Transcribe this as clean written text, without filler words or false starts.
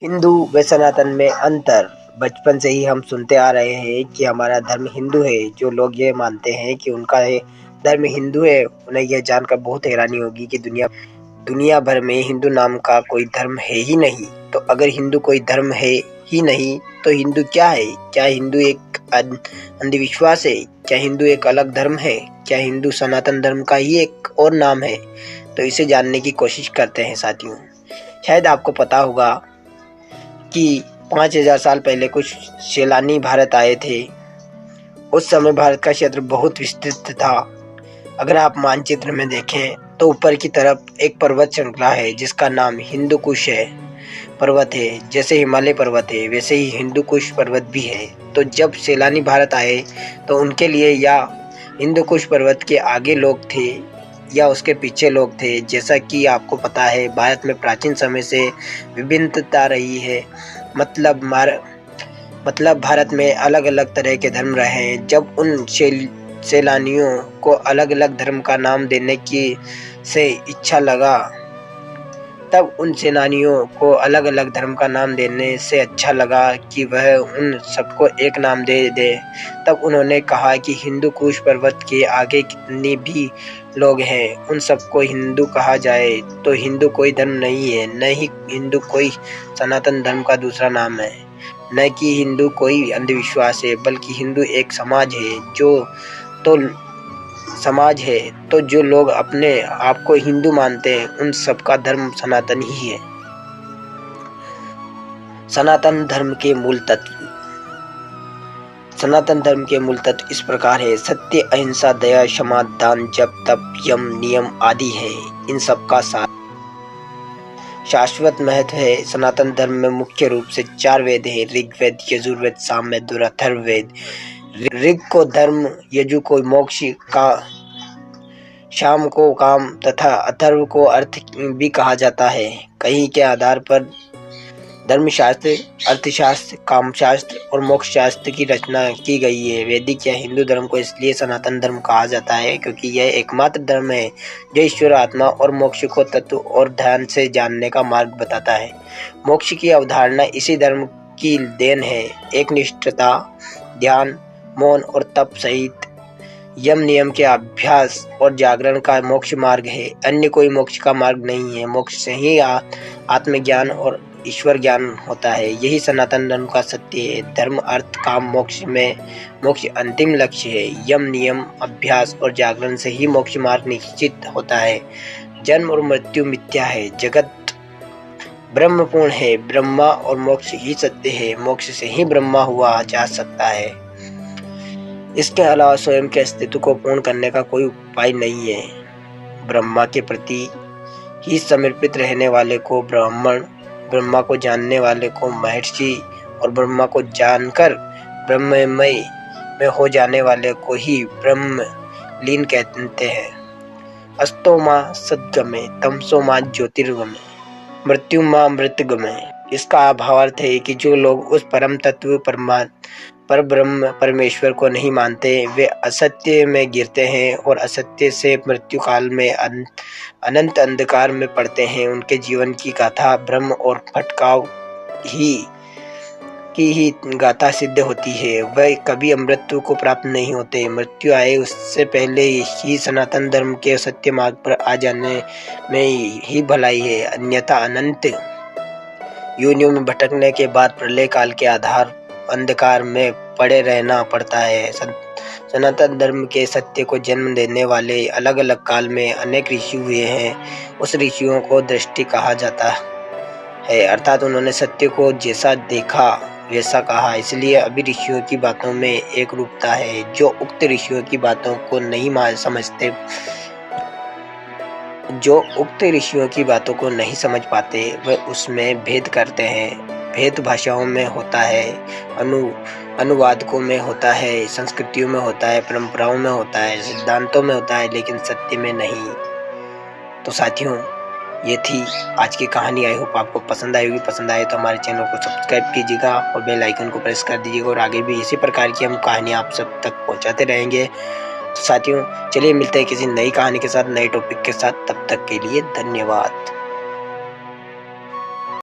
हिंदू व सनातन में अंतर। बचपन से ही हम सुनते आ रहे हैं कि हमारा धर्म हिंदू है। जो लोग ये मानते हैं कि उनका ये धर्म हिंदू है, उन्हें यह जानकर बहुत हैरानी होगी कि दुनिया भर में हिंदू नाम का कोई धर्म है ही नहीं। तो अगर हिंदू कोई धर्म है ही नहीं तो हिंदू क्या है? क्या हिंदू एक अंधविश्वास है? क्या हिंदू एक अलग धर्म है? क्या हिंदू सनातन धर्म का ही एक और नाम है? तो इसे जानने की कोशिश करते हैं साथियों। शायद आपको पता होगा कि 5000 साल पहले कुछ सैलानी भारत आए थे। उस समय भारत का क्षेत्र बहुत विस्तृत था। अगर आप मानचित्र में देखें तो ऊपर की तरफ एक पर्वत श्रृंखला है जिसका नाम हिंदू कुश है पर्वत है। जैसे हिमालय पर्वत है वैसे ही हिंदू कुश पर्वत भी है। तो जब सैलानी भारत आए तो उनके लिए या हिंदू कुश पर्वत के आगे लोग थे या उसके पीछे लोग थे। जैसा कि आपको पता है भारत में प्राचीन समय से विभिन्नता रही है। मतलब भारत में अलग अलग तरह के धर्म रहे हैं। जब उन सैलानियों को अलग अलग धर्म का नाम देने की से इच्छा लगा, तब उन सेनानियों को अलग अलग धर्म का नाम देने से अच्छा लगा कि वह उन सबको एक नाम दे दे। तब उन्होंने कहा कि हिंदू कुश पर्वत के आगे कितने भी लोग हैं उन सबको हिंदू कहा जाए। तो हिंदू कोई धर्म नहीं है, न ही हिंदू कोई सनातन धर्म का दूसरा नाम है, न कि हिंदू कोई अंधविश्वास है, बल्कि हिंदू एक समाज है। तो जो लोग अपने आप को हिंदू मानते हैं उन सबका धर्म सनातन ही है। सनातन धर्म के मूल तत्व। सनातन धर्म के मूल तत्व इस प्रकार है: सत्य, अहिंसा, दया, क्षमा, दान, जप, तप, यम, नियम आदि है। इन सब का शाश्वत महत्व है। सनातन धर्म में मुख्य रूप से 4 वेद है: ऋग्वेद, यजुर्वेद, सामवेद और अथर्ववेद। ऋग को धर्म, यजु को मोक्ष, शाम को काम तथा अथर्व को अर्थ भी कहा जाता है। कहीं के आधार पर धर्मशास्त्र, अर्थशास्त्र, कामशास्त्र और मोक्ष शास्त्र की रचना की गई है। वैदिक या हिंदू धर्म को इसलिए सनातन धर्म कहा जाता है क्योंकि यह एकमात्र धर्म है जो ईश्वर, आत्मा और मोक्ष को तत्व और ध्यान से जानने का मार्ग बताता है। मोक्ष की अवधारणा इसी धर्म की देन है। एक निष्ठता, ध्यान, मौन और तप सहित यम नियम के अभ्यास और जागरण का मोक्ष मार्ग है। अन्य कोई मोक्ष का मार्ग नहीं है। मोक्ष से ही आत्मज्ञान और ईश्वर ज्ञान होता है। यही सनातन धर्म का सत्य है। धर्म, अर्थ, काम, मोक्ष में मोक्ष अंतिम लक्ष्य है। यम नियम, अभ्यास और जागरण से ही मोक्ष मार्ग निश्चित होता है। जन्म और मृत्यु मिथ्या है। जगत ब्रह्मपूर्ण है। ब्रह्मा और मोक्ष ही सत्य है। मोक्ष से ही ब्रह्मा हुआ जा सकता है। इसके अलावा स्वयं के अस्तित्व को पूर्ण करने का कोई उपाय नहीं है। ब्रह्मा के प्रति ही समर्पित रहने वाले को ब्राह्मण, ब्रह्मा को जानने वाले को महर्षि और ब्रह्मा को जानकर ब्रह्ममय में हो जाने वाले को ही ब्रह्मलीन कहते हैं। अस्तो मां सद्गमे, तमसो मां ज्योतिर्गमे, मृत्यु मां मृतगमे। इसका भावार्थ है कि जो लोग उस परम तत्व पर ब्रह्म परमेश्वर को नहीं मानते, वे असत्य में गिरते हैं और असत्य से मृत्यु काल में अनंत अंधकार में पड़ते हैं। उनके जीवन की गाथा भ्रम और भटकाव की ही गाथा सिद्ध होती है। वह कभी अमृत्यु को प्राप्त नहीं होते। मृत्यु आए उससे पहले ही सनातन धर्म के सत्य मार्ग पर आ जाने में ही भलाई है। अन्यथा अनंत योनियों में भटकने के बाद प्रलय काल के आधार अंधकार में पड़े रहना पड़ता है। सनातन धर्म के सत्य को जन्म देने वाले अलग अलग काल में अनेक ऋषि हुए हैं। उस ऋषियों को दृष्टि कहा जाता है, अर्थात उन्होंने सत्य को जैसा देखा वैसा कहा। इसलिए अभी ऋषियों की बातों में एक रूपता है। जो उक्त ऋषियों की बातों को नहीं समझ पाते, वह उसमें भेद करते हैं। भेद भाषाओं में होता है, अनुवादकों में होता है, संस्कृतियों में होता है, परंपराओं में होता है, सिद्धांतों में होता है, लेकिन सत्य में नहीं। तो साथियों, ये थी आज की कहानी। आई होप आपको पसंद आई होगी। पसंद आए तो हमारे चैनल को सब्सक्राइब कीजिएगा और बेल आइकन को प्रेस कर दीजिएगा और आगे भी इसी प्रकार की हम कहानियाँ आप सब तक पहुँचाते रहेंगे। तो साथियों, चलिए मिलते हैं किसी नई कहानी के साथ, नए टॉपिक के साथ। तब तक के लिए धन्यवाद।